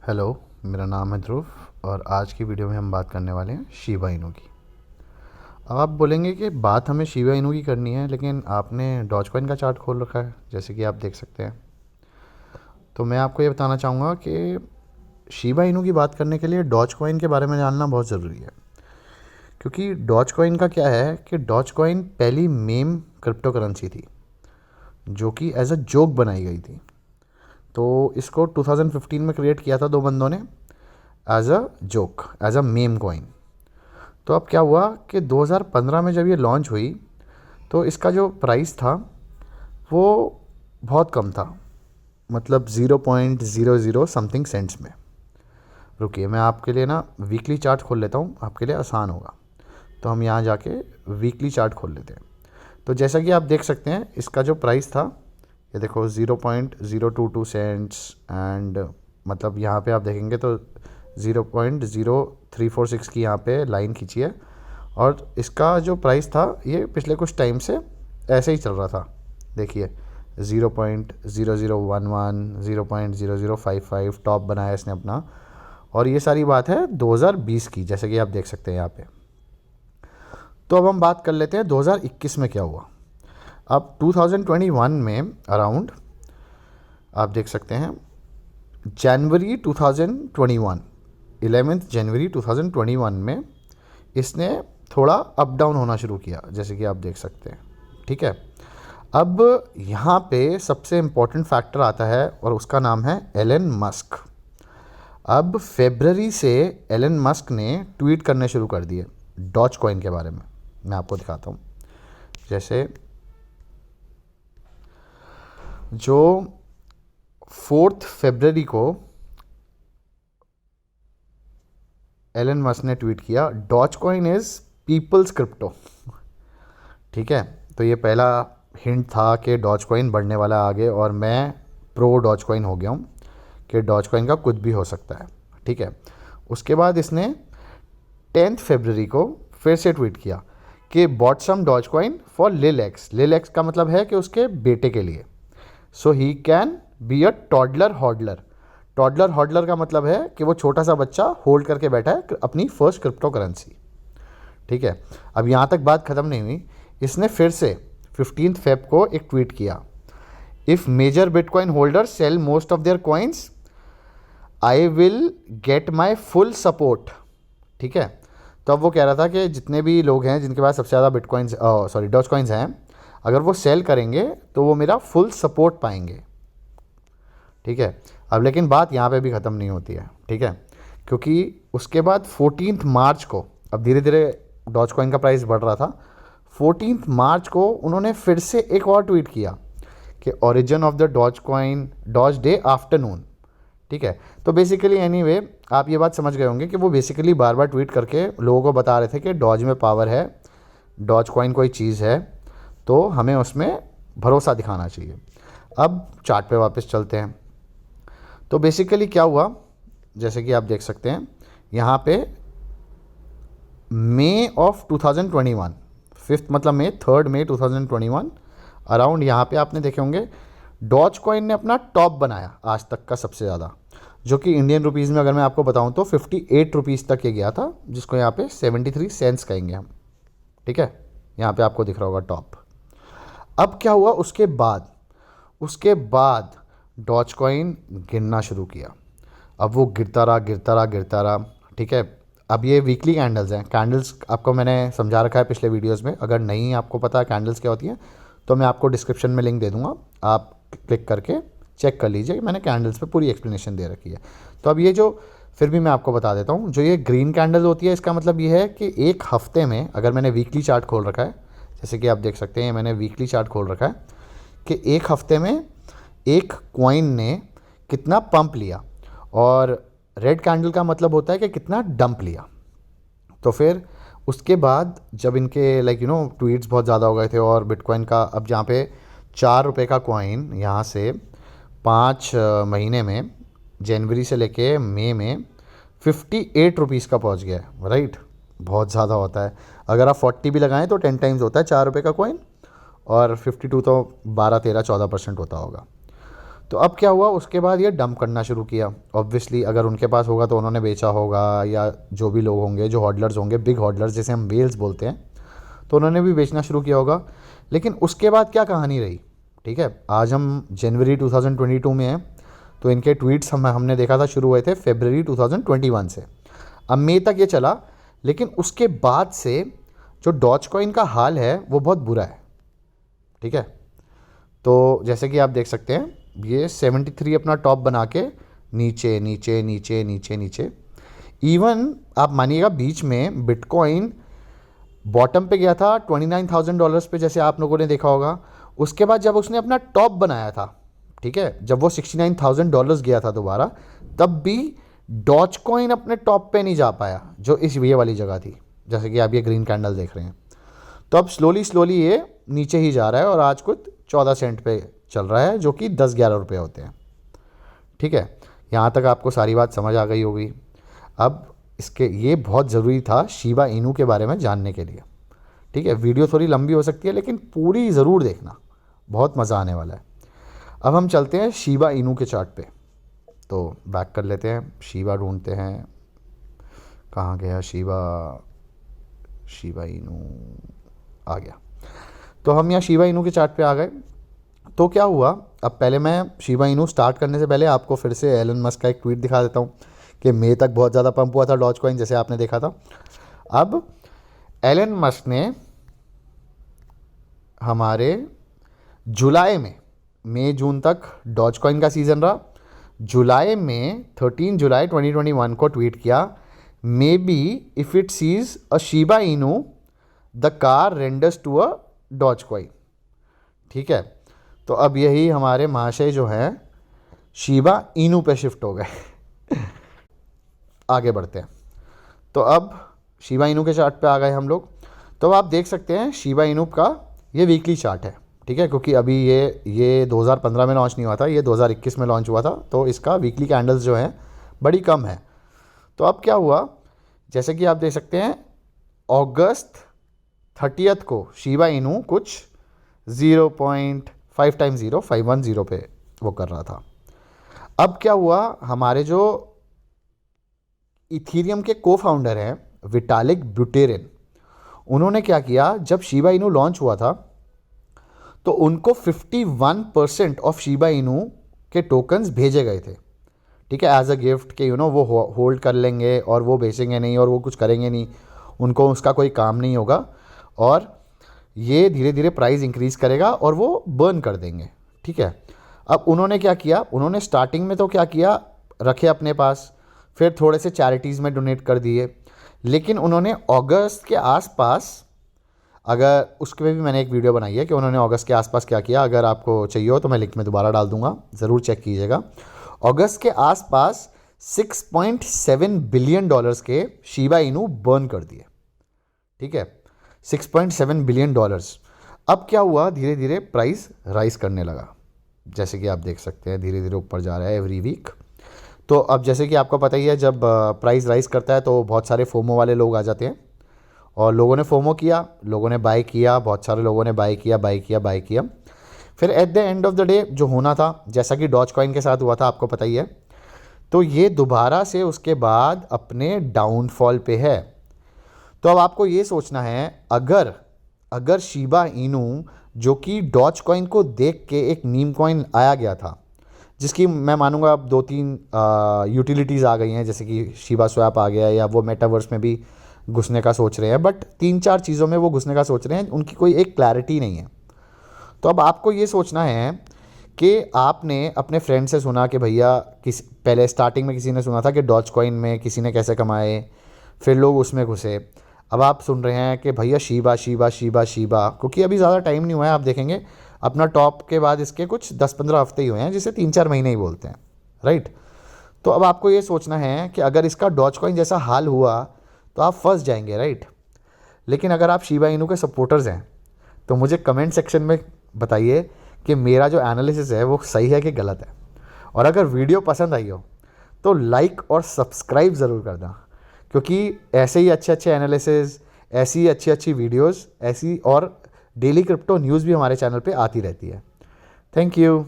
Hello, मेरा नाम है ध्रुव और आज की वीडियो में हम बात करने वाले हैं शिबा इनू की। अब आप बोलेंगे कि बात हमें शिबा इनू की करनी है, लेकिन आपने डॉज कॉइन का चार्ट खोल रखा है जैसे कि आप देख सकते हैं। तो मैं आपको ये बताना चाहूँगा कि शिबा इनू की बात करने के लिए डॉज कॉइन के बारे में जानना बहुत ज़रूरी है। क्योंकि डॉज कॉइन का क्या है कि डॉज कॉइन पहली मेम क्रिप्टो करेंसी थी जो कि एज अ जोक बनाई गई थी। तो इसको 2015 में क्रिएट किया था दो बंदों ने as a joke, as a meme coin. तो अब क्या हुआ कि 2015 में जब ये लॉन्च हुई तो इसका जो प्राइस था वो बहुत कम था, मतलब 0.00 समथिंग सेंट्स में। रुकिए, मैं आपके लिए ना वीकली चार्ट खोल लेता हूँ, आपके लिए आसान होगा। तो हम यहाँ जाके वीकली चार्ट खोल लेते हैं। तो जैसा कि आप देख सकते हैं इसका जो प्राइस था, ये देखो 0.022 सेंट्स एंड मतलब यहाँ पे आप देखेंगे तो 0.0346 की यहाँ पे लाइन खींची है। और इसका जो प्राइस था ये पिछले कुछ टाइम से ऐसे ही चल रहा था। देखिए 0.0011, 0.0055 टॉप बनाया इसने अपना। और ये सारी बात है 2020 की, जैसे कि आप देख सकते हैं यहाँ पे। तो अब हम बात कर लेते हैं 2021 में क्या हुआ। अब 2021 में अराउंड आप देख सकते हैं जनवरी 2021, 11 जनवरी 2021 में इसने थोड़ा अप डाउन होना शुरू किया, जैसे कि आप देख सकते हैं। ठीक है, अब यहाँ पे सबसे इम्पोर्टेंट फैक्टर आता है और उसका नाम है एलन मस्क। अब फेब्रवरी से एलन मस्क ने ट्वीट करने शुरू कर दिए डॉज कॉइन के बारे में। मैं आपको दिखाता हूँ। जैसे जो 4 फरवरी को एलन मस्क ने ट्वीट किया, Dogecoin is people's crypto. ठीक है, तो ये पहला हिंट था कि डॉज कॉइन बढ़ने वाला है आगे, और मैं प्रो डॉज कॉइन हो गया हूँ कि डॉज कॉइन का कुछ भी हो सकता है। ठीक है, उसके बाद इसने 10 फरवरी को फिर से ट्वीट किया कि bought some Dogecoin for Lil X. Lil X का मतलब है कि उसके बेटे के लिए। So he can be a toddler hodler. Toddler hodler का मतलब है कि वो छोटा सा बच्चा होल्ड करके बैठा है अपनी फर्स्ट क्रिप्टो करेंसी। ठीक है, अब यहाँ तक बात ख़त्म नहीं हुई। इसने फिर से 15 फेब को एक ट्वीट किया, if major bitcoin holder sell most of their coins I will get my full support. ठीक है, तो अब वो कह रहा था कि जितने भी लोग हैं जिनके पास सबसे ज़्यादा बिटकॉइंस डॉज कॉइन्स हैं, अगर वो सेल करेंगे तो वो मेरा फुल सपोर्ट पाएंगे। ठीक है, अब लेकिन बात यहाँ पे भी ख़त्म नहीं होती है। ठीक है, क्योंकि उसके बाद 14 मार्च को, अब धीरे धीरे डॉज कॉइन का प्राइस बढ़ रहा था, 14 मार्च को उन्होंने फिर से एक और ट्वीट किया कि origin of the Dogecoin Doge day afternoon. ठीक है, तो बेसिकली एनीवे आप ये बात समझ गए होंगे कि वो बेसिकली बार बार ट्वीट करके लोगों को बता रहे थे कि डॉज में पावर है, डॉज कॉइन कोई चीज़ है, तो हमें उसमें भरोसा दिखाना चाहिए। अब चार्ट पे वापस चलते हैं। तो बेसिकली क्या हुआ, जैसे कि आप देख सकते हैं यहाँ पे मई ऑफ 2021, 5 मतलब मई, 3 मई 2021 अराउंड, यहाँ पे आपने देखे होंगे डॉज कॉइन ने अपना टॉप बनाया आज तक का सबसे ज़्यादा, जो कि इंडियन रुपीज़ में अगर मैं आपको बताऊं तो 58 रुपीज़ तक ये गया था, जिसको यहाँ पे 73 सेंट्स कहेंगे हम। ठीक है, यहाँ पे आपको दिख रहा होगा टॉप। अब क्या हुआ उसके बाद डॉज कॉइन गिरना शुरू किया। अब वो गिरता रहा। ठीक है, अब ये वीकली कैंडल्स हैं। कैंडल्स आपको मैंने समझा रखा है पिछले वीडियोस में, अगर नहीं आपको पता है कैंडल्स क्या होती हैं तो मैं आपको डिस्क्रिप्शन में लिंक दे दूंगा, आप क्लिक करके चेक कर लीजिए। मैंने कैंडल्स पे पूरी एक्सप्लेनेशन दे रखी है। तो अब ये जो, फिर भी मैं आपको बता देता हूँ, जो ये ग्रीन कैंडल होती है इसका मतलब ये है कि एक हफ्ते में, अगर मैंने वीकली चार्ट खोल रखा है, जैसे कि आप देख सकते हैं मैंने वीकली चार्ट खोल रखा है, कि एक हफ्ते में एक कॉइन ने कितना पंप लिया, और रेड कैंडल का मतलब होता है कि कितना डंप लिया। तो फिर उसके बाद जब इनके ट्वीट्स बहुत ज़्यादा हो गए थे, और बिटकॉइन का अब जहाँ पे 4 रुपये का कॉइन यहाँ से 5 महीने में, जनवरी से लेके मई में 58 रुपीज़ का पहुँच गया है। राइट, बहुत ज़्यादा होता है। अगर आप 40 भी लगाएं तो 10 टाइम्स होता है 4 रुपये का कॉइन, और 52 तो 12, 13, 14% होता होगा। तो अब क्या हुआ, उसके बाद ये डंप करना शुरू किया। ऑब्वियसली अगर उनके पास होगा तो उन्होंने बेचा होगा, या जो भी लोग होंगे जो हॉडलर्स होंगे, बिग हॉडलर्स जिसे हम वेल्स बोलते हैं, तो उन्होंने भी बेचना शुरू किया होगा। लेकिन उसके बाद क्या कहानी रही, ठीक है, आज हम जनवरी 2022 में हैं, तो इनके ट्वीट्स हमने देखा था शुरू हुए थे फरवरी 2021 से, अब मई तक ये चला। लेकिन उसके बाद से जो डॉज कॉइन का हाल है वो बहुत बुरा है, ठीक है। तो जैसे कि आप देख सकते हैं, ये 73 अपना टॉप बना के नीचे नीचे नीचे नीचे नीचे, इवन आप मानिएगा बीच में बिटकॉइन बॉटम पे गया था $29,000 पे, जैसे आप लोगों ने देखा होगा। उसके बाद जब उसने अपना टॉप बनाया था, ठीक है, जब वो $69,000 गया था दोबारा, तब भी डॉज कॉइन अपने टॉप पे नहीं जा पाया, जो इस ये वाली जगह थी, जैसे कि आप ये ग्रीन कैंडल देख रहे हैं। तो अब स्लोली स्लोली ये नीचे ही जा रहा है और आज कुछ 14 सेंट पे चल रहा है, जो कि 10-11 रुपये होते हैं, ठीक है। यहाँ तक आपको सारी बात समझ आ गई होगी। अब इसके ये बहुत ज़रूरी था शिबा इनू के बारे में जानने के लिए, ठीक है। वीडियो थोड़ी लंबी हो सकती है लेकिन पूरी ज़रूर देखना, बहुत मज़ा आने वाला है। अब हम चलते हैं शिबा इनू के चार्ट पे, तो बैक कर लेते हैं, शिबा ढूंढते हैं, कहाँ गया शिबा, शिबा इनू आ गया। तो हम यहाँ शिबा इनू के चार्ट पे आ गए। तो क्या हुआ, अब पहले मैं शिबा इनू स्टार्ट करने से पहले आपको फिर से एलन मस्क का एक ट्वीट दिखा देता हूँ कि मई तक बहुत ज़्यादा पंप हुआ था डॉज कॉइन, जैसे आपने देखा था। अब एलन मस्क ने हमारे जुलाई में, मई जून तक डॉज कॉइन का सीज़न रहा, जुलाई में 13 जुलाई 2021 को ट्वीट किया, maybe if it sees a Shiba Inu the car renders to a Dogecoin, ठीक है। तो अब यही हमारे महाशय जो हैं शिबा इनू पे शिफ्ट हो गए। आगे बढ़ते हैं, तो अब शिबा इनू के चार्ट पे आ गए हम लोग। तो आप देख सकते हैं शिबा इनू का ये वीकली चार्ट है, ठीक है, क्योंकि अभी ये 2015 में लॉन्च नहीं हुआ था, ये 2021 में लॉन्च हुआ था, तो इसका वीकली कैंडल्स जो हैं बड़ी कम है। तो अब क्या हुआ, जैसे कि आप देख सकते हैं, अगस्त 30 को शिबा इनू कुछ 0.5 टाइम्स 0 510 पे वो कर रहा था। अब क्या हुआ, हमारे जो इथीरियम के को फाउंडर हैं विटालिक ब्यूटेरिन, उन्होंने क्या किया, जब शिबा इनू लॉन्च हुआ था तो उनको 51% ऑफ शिबा इनू के टोकन्स भेजे गए थे, ठीक है, एज अ गिफ्ट के वो होल्ड कर लेंगे और वो बेचेंगे नहीं और वो कुछ करेंगे नहीं, उनको उसका कोई काम नहीं होगा, और ये धीरे धीरे प्राइस इंक्रीज़ करेगा और वो बर्न कर देंगे, ठीक है। अब उन्होंने क्या किया, उन्होंने स्टार्टिंग में तो क्या किया, रखे अपने पास, फिर थोड़े से चैरिटीज़ में डोनेट कर दिए। लेकिन उन्होंने अगस्त के आसपास, अगर उसके पे भी मैंने एक वीडियो बनाई है कि उन्होंने अगस्त के आसपास क्या किया, अगर आपको चाहिए हो तो मैं लिंक में दोबारा डाल दूंगा, ज़रूर चेक कीजिएगा। अगस्त के आसपास $6.7 बिलियन के शिबा इनू बर्न कर दिए, ठीक है, $6.7 बिलियन। अब क्या हुआ, धीरे धीरे प्राइस राइज करने लगा, जैसे कि आप देख सकते हैं धीरे धीरे ऊपर जा रहा है एवरी वीक। तो अब जैसे कि आपको पता ही है, जब प्राइस राइज करता है तो बहुत सारे फोमो वाले लोग आ जाते हैं, और लोगों ने फोमो किया, लोगों ने बाय किया, बहुत सारे लोगों ने बाय किया। फिर at the end of the day जो होना था, जैसा कि डॉज कॉइन के साथ हुआ था, आपको पता ही है, तो ये दोबारा से उसके बाद अपने डाउनफॉल पे है। तो अब आपको ये सोचना है, अगर शिबा इनू, जो कि डॉज कॉइन को देख के एक मीम कॉइन आया गया था, जिसकी मैं मानूंगा अब 2-3 यूटिलिटीज़ आ गई हैं, जैसे कि शिबा स्वैप आ गया, या वो मेटावर्स में भी घुसने का सोच रहे हैं, बट 3-4 चीज़ों में वो घुसने का सोच रहे हैं, उनकी कोई एक क्लैरिटी नहीं है। तो अब आपको ये सोचना है कि आपने अपने फ्रेंड से सुना कि भैया पहले स्टार्टिंग में किसी ने सुना था कि डॉज कॉइन में किसी ने कैसे कमाए, फिर लोग उसमें घुसे। अब आप सुन रहे हैं कि भैया शिबा शिबा शिबा शिबा, क्योंकि अभी ज़्यादा टाइम नहीं हुआ है, आप देखेंगे अपना टॉप के बाद इसके कुछ 10-15 हफ्ते ही हुए हैं, जिसे 3-4 महीने ही बोलते हैं, राइट। तो अब आपको ये सोचना है कि अगर इसका डॉज कॉइन जैसा हाल हुआ तो आप फंस जाएंगे, राइट। लेकिन अगर आप शिबा इनू के सपोर्टर्स हैं तो मुझे कमेंट सेक्शन में बताइए कि मेरा जो एनालिसिस है वो सही है कि गलत है। और अगर वीडियो पसंद आई हो तो लाइक और सब्सक्राइब ज़रूर कर दें, क्योंकि ऐसे ही अच्छे एनालिसिस, ऐसी ही अच्छी वीडियोस, ऐसी और डेली क्रिप्टो न्यूज़ भी हमारे चैनल पे आती रहती है। Thank you.